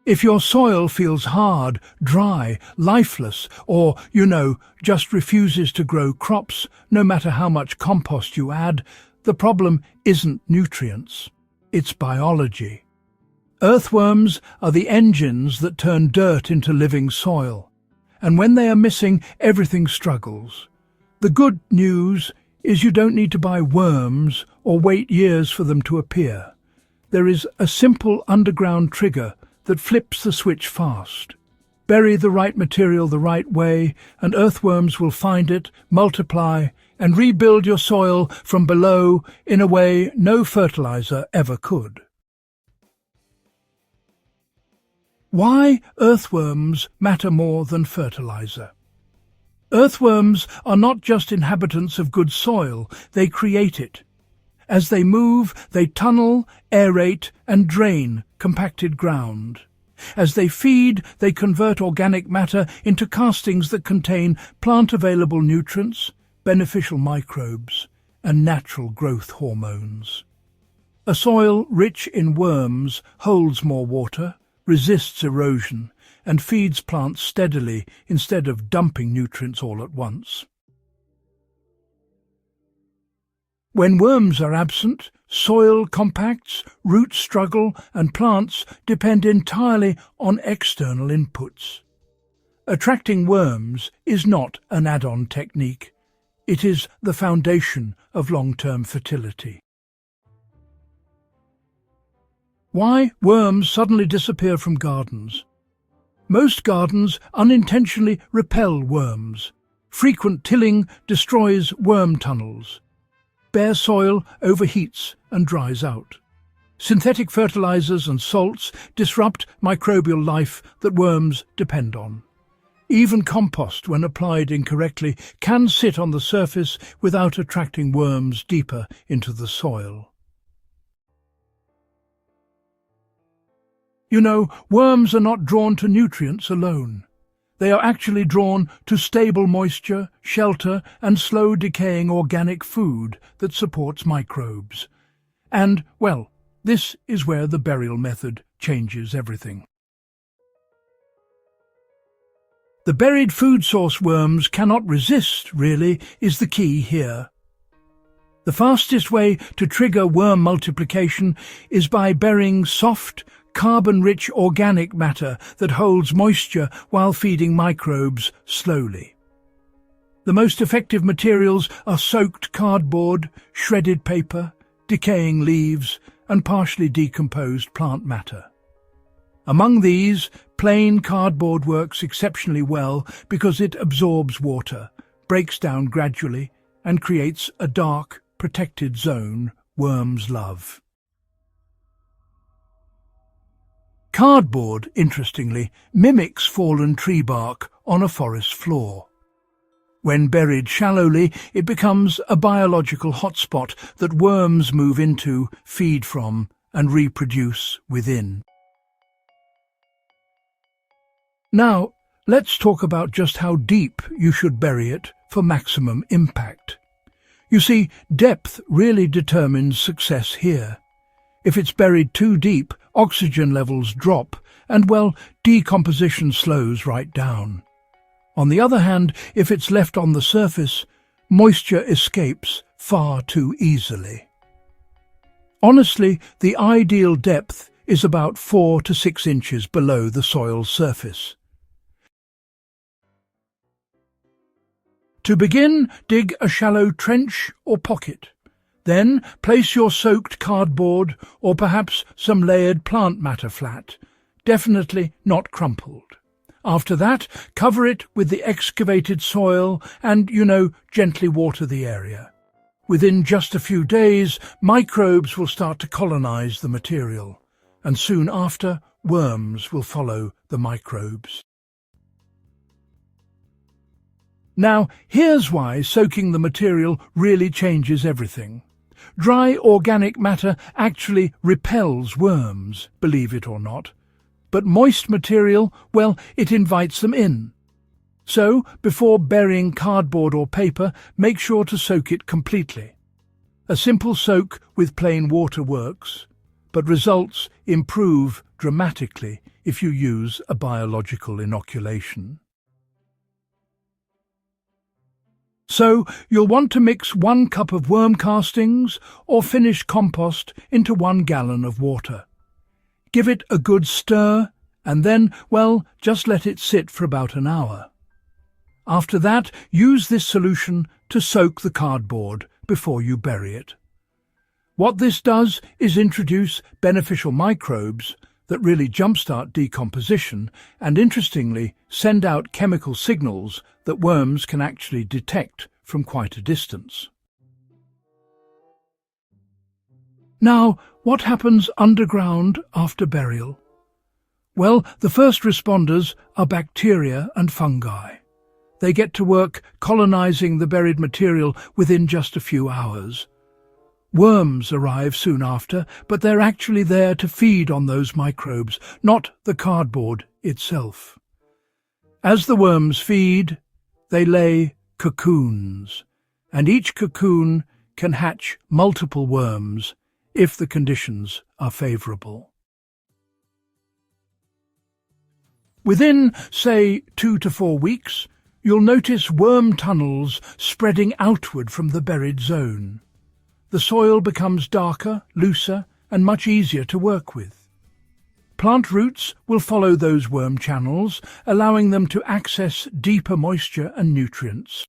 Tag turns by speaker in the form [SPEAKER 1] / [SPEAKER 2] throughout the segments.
[SPEAKER 1] If your soil feels hard, dry, lifeless, or, just refuses to grow crops, no matter how much compost you add, the problem isn't nutrients, it's biology. Earthworms are the engines that turn dirt into living soil, and when they are missing, everything struggles. The good news is you don't need to buy worms or wait years for them to appear. There is a simple underground trigger that flips the switch fast. Bury the right material the right way, and earthworms will find it, multiply, and rebuild your soil from below in a way no fertilizer ever could. Why earthworms matter more than fertilizer? Earthworms are not just inhabitants of good soil, they create it. As they move, they tunnel, aerate, and drain compacted ground. As they feed, they convert organic matter into castings that contain plant-available nutrients, beneficial microbes, and natural growth hormones. A soil rich in worms holds more water, resists erosion, and feeds plants steadily instead of dumping nutrients all at once. When worms are absent, soil compacts, roots struggle, and plants depend entirely on external inputs. Attracting worms is not an add-on technique. It is the foundation of long-term fertility. Why worms suddenly disappear from gardens? Most gardens unintentionally repel worms. Frequent tilling destroys worm tunnels. Bare soil overheats and dries out. Synthetic fertilizers and salts disrupt microbial life that worms depend on. Even compost, when applied incorrectly, can sit on the surface without attracting worms deeper into the soil. Worms are not drawn to nutrients alone. They are actually drawn to stable moisture, shelter, and slow-decaying organic food that supports microbes. And, this is where the burial method changes everything. The buried food source worms cannot resist, really, is the key here. The fastest way to trigger worm multiplication is by burying soft, carbon-rich organic matter that holds moisture while feeding microbes slowly. The most effective materials are soaked cardboard, shredded paper, decaying leaves, and partially decomposed plant matter. Among these, plain cardboard works exceptionally well because it absorbs water, breaks down gradually, and creates a dark, protected zone worms love. Cardboard, interestingly, mimics fallen tree bark on a forest floor. When buried shallowly, it becomes a biological hotspot that worms move into, feed from, and reproduce within. Now, let's talk about just how deep you should bury it for maximum impact. You see, depth really determines success here. If it's buried too deep, oxygen levels drop and, decomposition slows right down. On the other hand, if it's left on the surface, moisture escapes far too easily. Honestly, the ideal depth is about 4 to 6 inches below the soil's surface. To begin, dig a shallow trench or pocket. Then place your soaked cardboard or perhaps some layered plant matter flat, definitely not crumpled. After that, cover it with the excavated soil and, gently water the area. Within just a few days, microbes will start to colonize the material, and soon after, worms will follow the microbes. Now, here's why soaking the material really changes everything. Dry organic matter actually repels worms, believe it or not. But moist material, it invites them in. So, before burying cardboard or paper, make sure to soak it completely. A simple soak with plain water works, but results improve dramatically if you use a biological inoculation. So you'll want to mix 1 cup of worm castings or finished compost into 1 gallon of water. Give it a good stir and then, well, just let it sit for about an hour. After that, use this solution to soak the cardboard before you bury it. What this does is introduce beneficial microbes that really jumpstart decomposition and, interestingly, send out chemical signals that worms can actually detect from quite a distance. Now, what happens underground after burial? Well, the first responders are bacteria and fungi. They get to work colonizing the buried material within just a few hours. Worms arrive soon after, but they're actually there to feed on those microbes, not the cardboard itself. As the worms feed, they lay cocoons, and each cocoon can hatch multiple worms if the conditions are favorable. Within, say, 2 to 4 weeks, you'll notice worm tunnels spreading outward from the buried zone. The soil becomes darker, looser, and much easier to work with. Plant roots will follow those worm channels, allowing them to access deeper moisture and nutrients.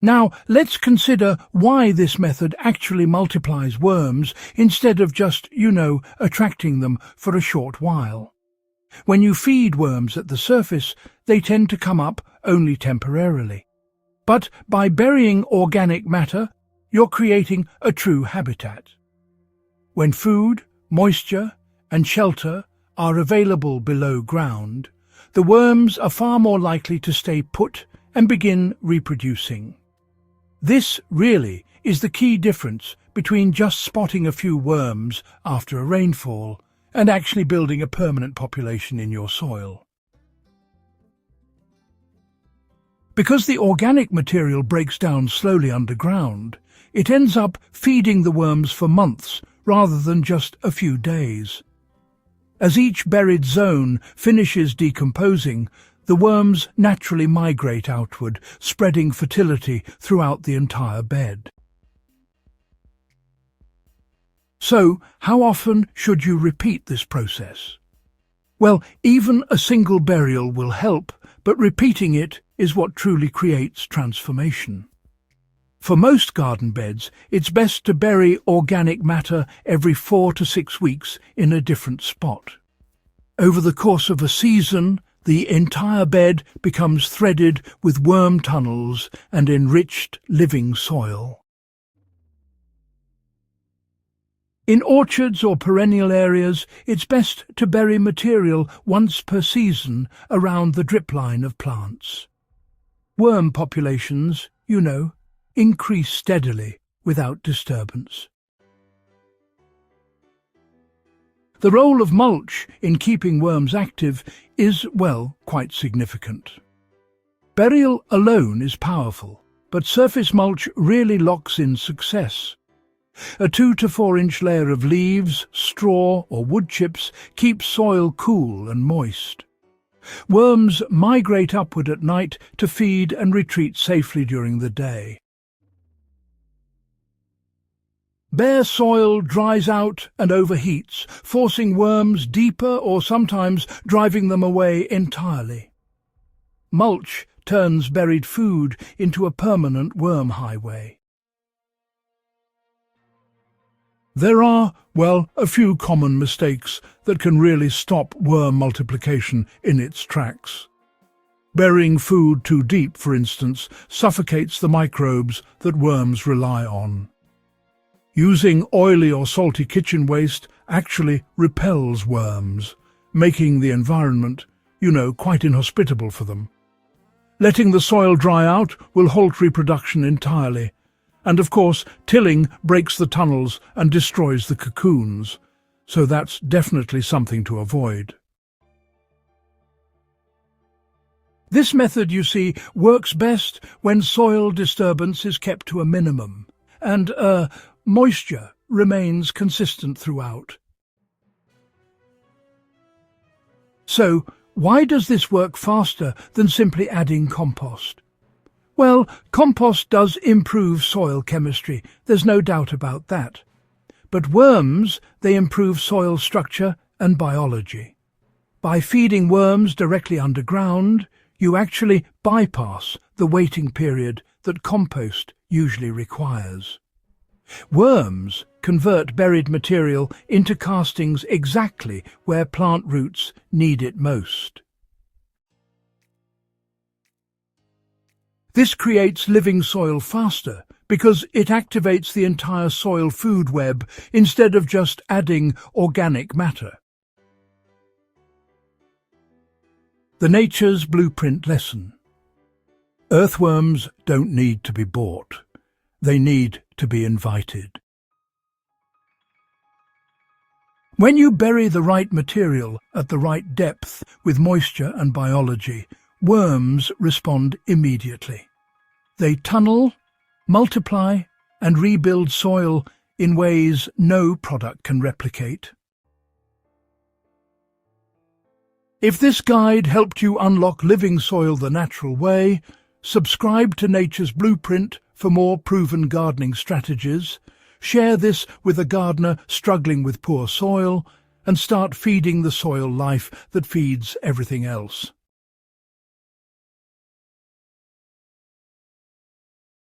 [SPEAKER 1] Now, let's consider why this method actually multiplies worms instead of just, attracting them for a short while. When you feed worms at the surface, they tend to come up only temporarily. But by burying organic matter, you're creating a true habitat. When food, moisture, and shelter are available below ground, the worms are far more likely to stay put and begin reproducing. This really is the key difference between just spotting a few worms after a rainfall and actually building a permanent population in your soil. Because the organic material breaks down slowly underground, it ends up feeding the worms for months rather than just a few days. As each buried zone finishes decomposing, the worms naturally migrate outward, spreading fertility throughout the entire bed. So, how often should you repeat this process? Well, even a single burial will help, but repeating it is what truly creates transformation. For most garden beds, it's best to bury organic matter every 4 to 6 weeks in a different spot. Over the course of a season, the entire bed becomes threaded with worm tunnels and enriched living soil. In orchards or perennial areas, it's best to bury material once per season around the drip line of plants. Worm populations, increase steadily without disturbance. The role of mulch in keeping worms active is, quite significant. Burial alone is powerful, but surface mulch really locks in success. A 2 to 4 inch layer of leaves, straw or wood chips keeps soil cool and moist. Worms migrate upward at night to feed and retreat safely during the day. Bare soil dries out and overheats, forcing worms deeper or sometimes driving them away entirely. Mulch turns buried food into a permanent worm highway. There are, a few common mistakes that can really stop worm multiplication in its tracks. Burying food too deep, for instance, suffocates the microbes that worms rely on. Using oily or salty kitchen waste actually repels worms, making the environment, quite inhospitable for them. Letting the soil dry out will halt reproduction entirely. And of course, tilling breaks the tunnels and destroys the cocoons, so that's definitely something to avoid. This method, works best when soil disturbance is kept to a minimum, and moisture remains consistent throughout. So, why does this work faster than simply adding compost? Well, compost does improve soil chemistry, there's no doubt about that. But worms, they improve soil structure and biology. By feeding worms directly underground, you actually bypass the waiting period that compost usually requires. Worms convert buried material into castings exactly where plant roots need it most. This creates living soil faster because it activates the entire soil food web instead of just adding organic matter. The Nature's Blueprint lesson. Earthworms don't need to be bought. They need to be invited. When you bury the right material at the right depth with moisture and biology, worms respond immediately. They tunnel, multiply, and rebuild soil in ways no product can replicate. If this guide helped you unlock living soil the natural way, subscribe to Nature's Blueprint for more proven gardening strategies, share this with a gardener struggling with poor soil, and start feeding the soil life that feeds everything else.